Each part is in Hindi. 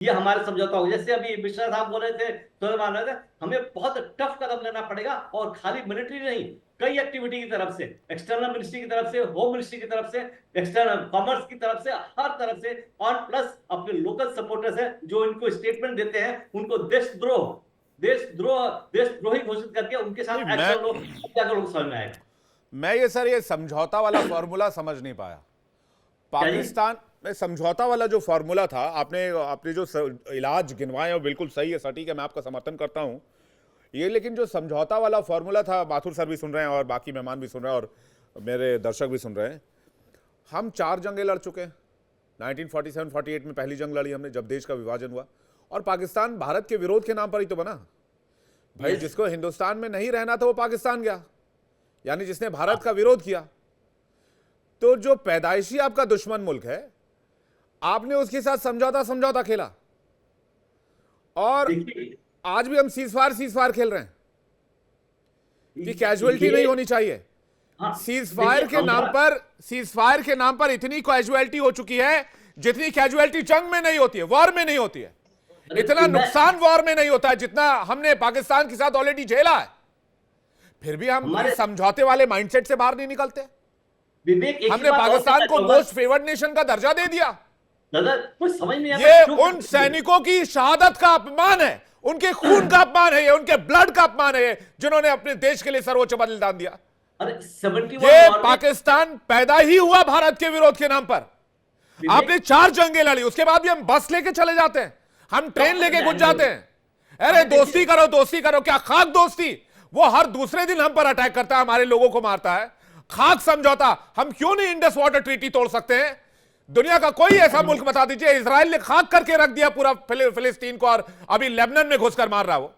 ये हमारे समझौता हो। जैसे अभी मिश्रा साहब बोल रहे थे, तो मान रहे थे, हमें बहुत टफ कदम लेना पड़ेगा, और खाली मिलिट्री नहीं, कई एक्टिविटी की तरफ से, एक्सटर्नल मिनिस्ट्री की तरफ से, होम मिनिस्ट्री की तरफ से, एक्सटर्नल कॉमर्स की तरफ से, हर तरफ से, और प्लस अपने लोकल सपोर्टर्स हैं जो इनको स्टेटमेंट देते हैं, उनको देशद्रोही घोषित करके उनके नहीं, साथ एक्शन लो, तब जाकर लोग समझ में आएगा। मैं ये सर ये समझौता वाला फॉर्मूला समझ नहीं पाया। क्या जी? पाकिस्तान में समझौता वाला जो फॉर्मूला था, आपने आपने जो इलाज गिनवाए वो बिल्कुल सही है, सटीक है, मैं आपका समर्थन करता हूं ये। लेकिन जो समझौता वाला फॉर्मूला था, माथुर सर भी सुन रहे हैं और बाकी मेहमान भी सुन रहे हैं और मेरे दर्शक भी सुन रहे हैं, हम 4 जंगें लड़ चुके हैं। 1947-48 में पहली जंग लड़ी हमने, जब देश का विभाजन हुआ, और पाकिस्तान भारत के विरोध के नाम पर ही तो बना भाई। जिसको हिंदुस्तान में नहीं रहना था वो पाकिस्तान गया, यानी जिसने भारत का विरोध किया। तो जो पैदाइशी आपका दुश्मन मुल्क है, आपने उसके साथ समझौता समझौता खेला, और देखिए, आज भी हम सीजफायर खेल रहे हैं कि कैजुअलिटी नहीं ये, होनी चाहिए। हाँ, सीजफायर देखिए के नाम पर, सीजफायर के नाम पर इतनी कैजुअलिटी हो चुकी है जितनी कैजुअलिटी जंग में नहीं होती है, वॉर में नहीं होती है। अरे इतना मैं नुकसान वॉर में नहीं होता है जितना हमने पाकिस्तान के साथ ऑलरेडी झेला है। फिर भी हम हमारे इस समझौते वाले माइंडसेट से बाहर नहीं निकलते। विवेक, एक ही हमने बात और पाकिस्तान कहना को चाहूंगा मोस्ट फेवर्ड नेशन का दर्जा दे दिया। दादा, कुछ समझ नहीं आता ये क्यों उन सैनिकों की शहादत का अपमान है, उनके खून का अपमान है, ये उनके ब्लड का अपमान है, जिन्होंने अपने देश के लिए सर्वोच्च बलिदान दिया। अरे 71 ये वॉर में पाकिस्तान पैदा ही हुआ भारत के विरोध के नाम पर। आपने विवेक 4 जंगें लड़ी, उसके बाद भी हम बस लेके चले जाते हैं, हम ट्रेन लेके घुस जाते हैं। अरे अरे देखिए, दोस्ती करो, दोस्ती करो, क्या खाक दोस्ती? वो हर दूसरे दिन हम पर अटैक करता है, हमारे लोगों को मारता है। खाक समझौता, हम क्यों नहीं इंडस वाटर ट्रीटी तोड़ सकते हैं? दुनिया का कोई ऐसा मुल्क बता दीजिए। इजराइल ने खाक करके रख दिया पूरा फिलिस्तीन को, और अभी लेबनान में घुसकर मार रहा है वो।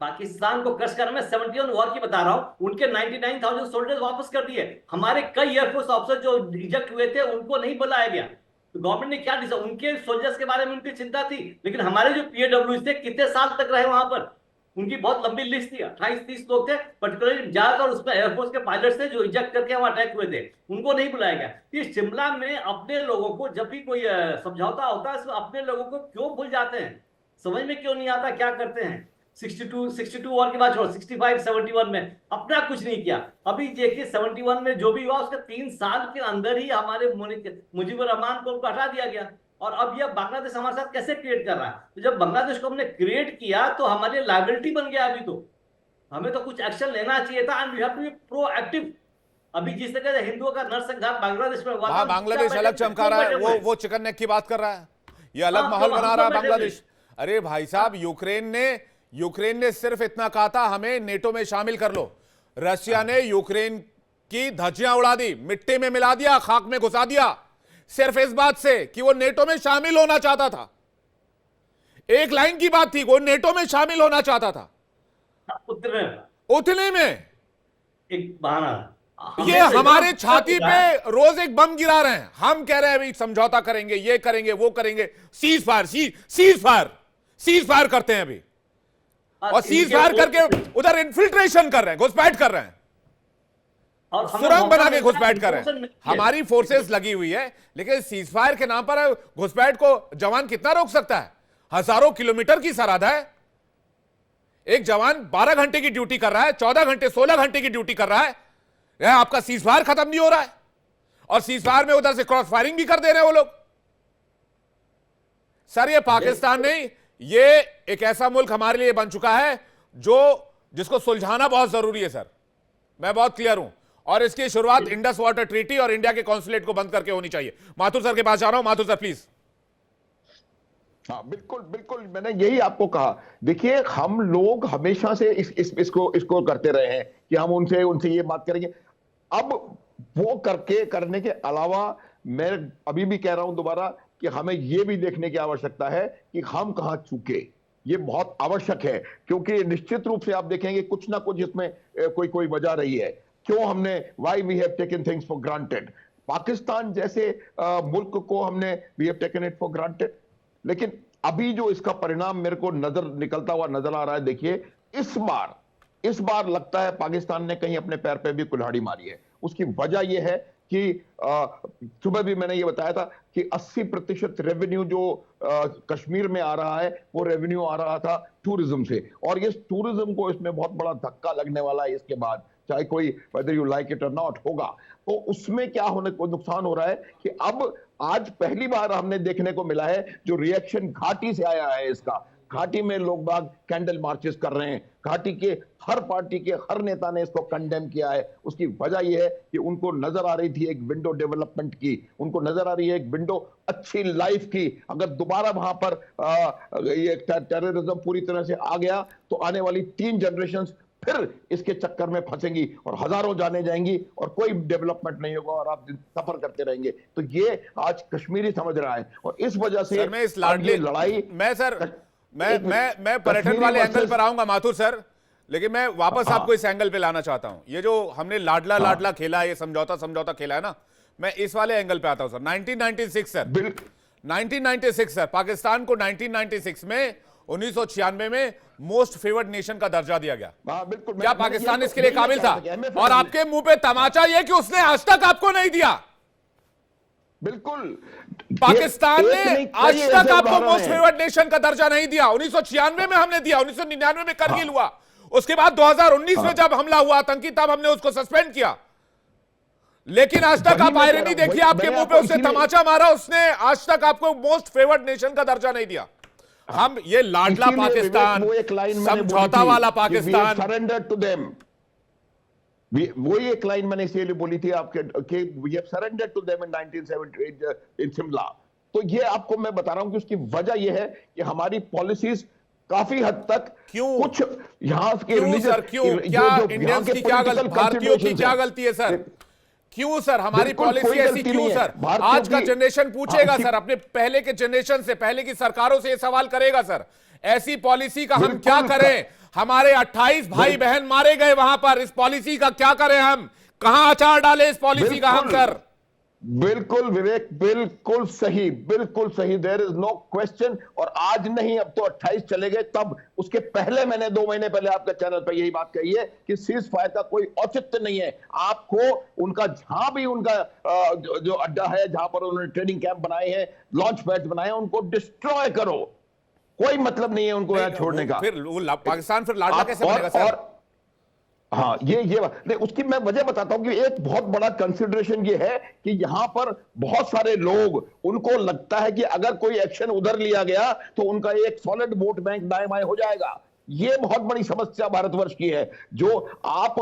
पाकिस्तान को क्रश करना, मैं 71 वॉर की बता रहा हूं, उनके 99,000 सोल्जर्स वापस कर दिए। हमारे कई एयरफोर्स ऑफिसर जो रिजेक्ट हुए थे, उनको नहीं बुलाया गया। तो गवर्नमेंट ने क्या डिसाइड, उनके सोल्जर्स के बारे में उनकी चिंता थी, लेकिन हमारे जो पीएडब्ल्यू थे कितने साल तक रहे वहां पर, उनकी बहुत लंबी लिस्ट थी, 28-30 लोग थे, पर्टिकुलरली ज्यादातर उसमें एयरफोर्स के पायलट थे जो इजेक्ट करके वहां अटैक हुए थे, उनको नहीं बुलाया गया। ये शिमला में अपने लोगों को, जब भी कोई समझौता होता है, इसमें अपने लोगों को क्यों भूल जाते हैं, समझ में क्यों नहीं आता क्या करते हैं। 62 वॉर के बाद छोड़ो, 65-71 में अपना कुछ नहीं किया। अभी देखिए 71 में जो भी हुआ, उसके 3 साल के अंदर ही हमारे मुजीबुर रहमान को हटा दिया गया। और अब यह बांग्लादेश हमारे साथ कैसे क्रिएट कर रहा है? तो जब बांग्लादेश को हमने क्रिएट किया तो हमारे लायबिलिटी बन गया। अभी तो हमें तो कुछ एक्शन लेना चाहिए था, and we have to be proactive. अभी जिस तरह से हिंदुओं का नरसंहार बांग्लादेश में हुआ था, वहां बांग्लादेश अलग चमका रहा है, वो चिकन नेक की बात कर रहा है, ये अलग माहौल बना रहा है बांग्लादेश। अरे भाई साहब, यूक्रेन ने सिर्फ इतना कहा था, हमें नेटो में शामिल कर लो। रशिया ने यूक्रेन की धज्जियां उड़ा दी, मिट्टी में मिला दिया, खाक में घुसा दिया, सिर्फ इस बात से कि वो नेटो में शामिल होना चाहता था। एक लाइन की बात थी, वो नेटो में शामिल होना चाहता था, उतने में एक बहाना। ये हमारे छाती पे रोज एक बम गिरा रहे हैं। हम कह रहे हैं अभी समझौता करेंगे, ये करेंगे, वो करेंगे, सीज फायर करते हैं अभी, और सीज फायर करके उधर इन्फिल्ट्रेशन कर रहे हैं, घुसपैठ कर रहे हैं, और सुरंग बना के घुसपैठ कर रहे हैं। हमारी फोर्सेस लगी हुई है, लेकिन सीज फायर के नाम पर घुसपैठ को जवान कितना रोक सकता है? हजारों किलोमीटर की सरहद है। एक जवान 12 घंटे की ड्यूटी कर रहा है, 14 घंटे 16 घंटे की ड्यूटी कर रहा है, आपका सीज फायर खत्म नहीं हो रहा है, और सीज फायर में उधर से क्रॉस फायरिंग भी कर दे रहे हैं वो लोग। सर ये पाकिस्तान नहीं, ये एक ऐसा मुल्क हमारे लिए बन चुका है जिसको सुलझाना बहुत जरूरी है सर। मैं बहुत क्लियर हूं, और इसकी शुरुआत इंडस वाटर ट्रीटी और इंडिया के कॉन्सुलेट को बंद करके होनी चाहिए। माथुर सर के पास जा रहा हूं, माथुर सर प्लीज। हाँ, बिल्कुल बिल्कुल, मैंने यही आपको कहा। देखिए, हम लोग हमेशा से इसको करते रहे हैं कि हम उनसे ये बात करेंगे। अब वो करने के अलावा मैं अभी भी कह रहा हूं दोबारा कि हमें ये भी देखने की आवश्यकता है कि हम कहां चूके। ये बहुत आवश्यक है, क्योंकि निश्चित रूप से आप देखेंगे कुछ ना कुछ इसमें कोई वजह रही है। क्यों हमने why we have taken things for granted. Pakistan जैसे मुल्क को हमने we have taken it for granted. लेकिन अभी जो इसका परिणाम मेरे को निकलता हुआ नजर आ रहा है, देखिए इस बार लगता है पाकिस्तान ने कहीं अपने पैर पे भी कुल्हाड़ी मारी है। उसकी वजह यह है कि सुबह भी मैंने ये बताया था कि 80% रेवेन्यू जो कश्मीर में आ रहा है वो रेवेन्यू आ रहा था टूरिज्म से, और ये टूरिज्म को इसमें बहुत बड़ा धक्का लगने वाला है इसके बाद, चाहे कोई वेदर यू लाइक इट और नॉट होगा। तो उसमें क्या होने को नुकसान हो रहा है कि अब आज पहली बार हमने देखने को मिला है जो रिएक्शन घाटी से आया है इसका। घाटी में लोग बाग कैंडल मार्चेस कर रहे हैं, घाटी के हर पार्टी के हर नेता ने इसको कंडेम किया है। उसकी वजह यह है कि उनको नजर आ रही थी एक विंडो डेवलपमेंट की, उनको नजर आ रही है एक विंडो अच्छी लाइफ की। अगर दोबारा वहां पर ये टेररिज्म पूरी तरह से आ गया तो आने वाली 3 जनरेशंस फिर इसके चक्कर में फंसेंगी और हजारों जाने जाएंगी और कोई डेवलपमेंट नहीं होगा और आप सफर करते रहेंगे। तो ये आज कश्मीरी समझ रहा है और इस वजह से मैं इस लाडली लड़ाई मैं पर्यटन वाले एंगल पर आऊंगा माथुर सर, लेकिन मैं वापस आपको इस एंगल पे लाना चाहता हूं। ये जो हमने लाडला लाडला खेला है, ये समझौता खेला है ना, मैं इस वाले एंगल पे आता हूं सर। 1996 सर, 1996 सर, पाकिस्तान को 1996 में 1996 में मोस्ट फेवर्ड नेशन का दर्जा दिया गया। बिल्कुल, क्या पाकिस्तान इसके लिए काबिल था? और आपके मुंह पे तमाचा ये कि उसने आज तक आपको नहीं दिया। बिल्कुल, पाकिस्तान ने आज तक आपको मोस्ट फेवर्ड नेशन का दर्जा नहीं दिया। 1996 में हमने दिया, 1999 में करगिल हुआ, उसके बाद 2019 में जब हमला हुआ आतंकी तब हमने उसको सस्पेंड किया। लेकिन आज तक आप आयरनी देखिए, आपके मुंह पे उसने तमाचा मारा, उसने आज तक आपको मोस्ट फेवर्ड नेशन का दर्जा नहीं दिया। हम ये लाडला पाकिस्तान, समझौता वाला पाकिस्तान, सरेंडर टू देम, वही एक लाइन मैंने इसीलिए बोली थी आपके कि we have surrender to them in 1978 in Shimla. तो ये आपको मैं बता रहा हूं कि उसकी वजह ये है कि हमारी पॉलिसीज काफी हद तक कुछ यहाँ के इंडियंस की क्या गलती, भारतीयों की क्या गलती है सर? क्यों सर हमारी पॉलिसी ऐसी क्यों सर? आज का जनरेशन पूछेगा सर, अपने पहले के जनरेशन से, पहले की सरकारों से ये सवाल करेगा सर, ऐसी पॉलिसी का हम क्या करें? हमारे 28 भाई बहन मारे गए वहां पर, इस पॉलिसी का क्या करें हम? कहां अचार डाले इस पॉलिसी का हम सर? बिल्कुल विवेक, बिल्कुल सही, बिल्कुल सही, देयर इज नो क्वेश्चन। और आज नहीं, अब तो 28 चले गए, तब उसके पहले मैंने 2 महीने पहले आपके चैनल पर यही बात कही है कि सीज फायर का कोई औचित्य नहीं है। आपको उनका जहां भी उनका जो अड्डा है, जहां पर उन्होंने ट्रेनिंग कैंप बनाए हैं, लॉन्च पैड बनाए हैं, उनको डिस्ट्रॉय करो, कोई मतलब नहीं है उनको यहाँ छोड़ने का। फिर पाकिस्तान फिर लाडला कैसे बनेगा सर? हाँ, ये उसकी मैं वजह बताता हूं कि एक बहुत बड़ा कंसिडरेशन ये है कि यहां पर बहुत सारे लोग, उनको लगता है कि अगर कोई एक्शन उधर लिया गया तो उनका एक सॉलिड वोट बैंक दाएं बाएं हो जाएगा। ये बहुत बड़ी समस्या भारतवर्ष की है, जो आप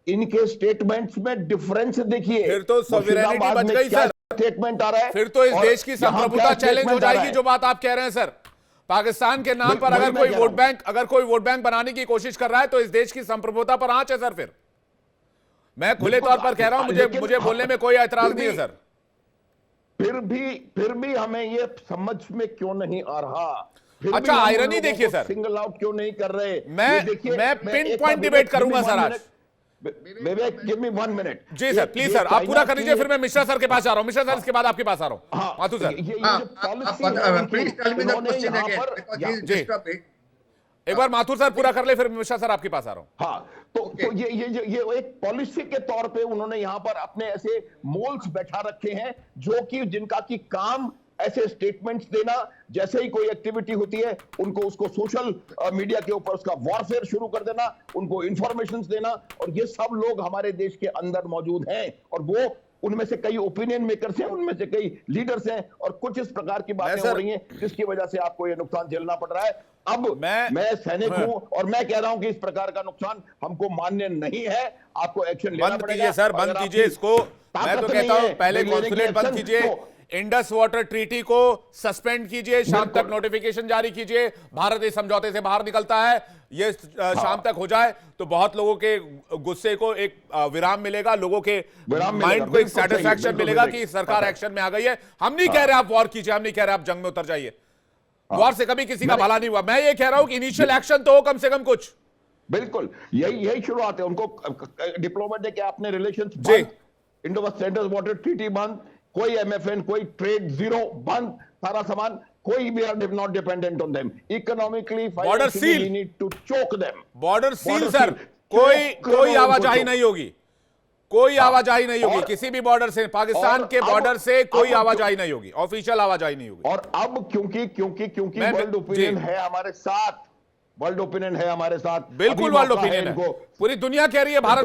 इनके स्टेटमेंट्स में डिफरेंस देखिए। फिर तो सॉवरेनिटी बच गई सर, स्टेटमेंट आ रहा है, फिर तो इस देश की संप्रभुता चैलेंज हो जाएगी, जो बात आप कह रहे हैं सर। पाकिस्तान के नाम पर अगर कोई वोट बैंक बनाने की कोशिश कर रहा है तो इस देश की संप्रभुता पर आंच है सर। फिर मैं खुले तौर पर कह रहा हूं, मुझे बोलने में कोई ऐतराज नहीं है सर। फिर भी हमें ये समझ में क्यों नहीं आ रहा? अच्छा, आयरनी देखिए सर, सिंगल आउट क्यों नहीं कर रहे? मैं पिन पॉइंट डिबेट करूंगा सर आज। Vivek, give me 1 minute. जी सर, प्लीज सर, आप पूरा कर लीजिए, फिर मैं मिश्रा सर के पास आ रहा हूं। मिश्रा सर, इसके बाद आपके पास आ रहा हूं। माथुर सर, एक बार माथुर सर पूरा कर ले, फिर मिश्रा सर आपके पास आ रहा हूं। हाँ, तो ये एक पॉलिसी के तौर पे उन्होंने यहां पर अपने ऐसे मोल्स बैठा रखे हैं जो कि जिनका की काम ऐसे स्टेटमेंट्स देना, जैसे ही कोई एक्टिविटी होती है उनको उसको सोशल मीडिया के ऊपर उसका वॉरफेयर शुरू कर देना, उनको इंफॉर्मेशंस देना। और ये सब लोग हमारे देश के अंदर मौजूद हैं और वो उनमें से कई ओपिनियन मेकर्स हैं, उनमें से कई लीडर्स हैं और कुछ इस प्रकार की बातें हो रही हैं जिसकी वजह से आपको ये नुकसान झेलना पड़ रहा है। अब मैं सैनिक हूं और मैं कह रहा हूं कि इस प्रकार का नुकसान हमको मान्य नहीं है, आपको एक्शन लेना पड़ेगा। बंद कीजिए सर, बंद कीजिए इसको। मैं तो कहता हूं पहले कॉन्सुलेट बंद कीजिए, इंडस वाटर ट्रीटी को सस्पेंड कीजिए, शाम तक नोटिफिकेशन जारी कीजिए। भारत इस समझौते से बाहर निकलता है, ये शाम तक हो जाए तो बहुत लोगों के गुस्से को एक विराम मिलेगा, लोगों के माइंड को एक सेटिस्फैक्शन मिलेगा कि सरकार एक्शन में आ गई है। हम नहीं कह रहे आप वॉर कीजिए, हम नहीं कह रहे आप जंग में उतर जाइए, वॉर से कभी किसी का भला नहीं हुआ। मैं ये कह रहा हूं कि इनिशियल एक्शन तो हो कम से कम कुछ। बिल्कुल, यही शुरुआत है। उनको डिप्लोमेट है कि आपने रिलेशंस इंडो वाटर ट्रीटी बंद, कोई एमएफएन, कोई ट्रेड जीरो बंद, सारा सामान, कोई भी are not dependent on them economically, border seal, we need to choke them. Border seal sir, कोई आवाजाही नहीं होगी। कोई आवाजाही नहीं होगी और- किसी भी बॉर्डर से, पाकिस्तान और के अब- बॉर्डर से कोई अब- आवाजाही नहीं होगी, ऑफिशियल आवाजाही नहीं होगी। और अब क्योंकि क्योंकि क्योंकि मैं- वर्ल्ड ओपिनियन जी। है हमारे साथ, वर्ल्ड ओपिनियन है हमारे साथ, बिल्कुल अभी वर्ल्ड मौका ओपिनियन है, इनको। पूरी दुनिया कह रही है भारत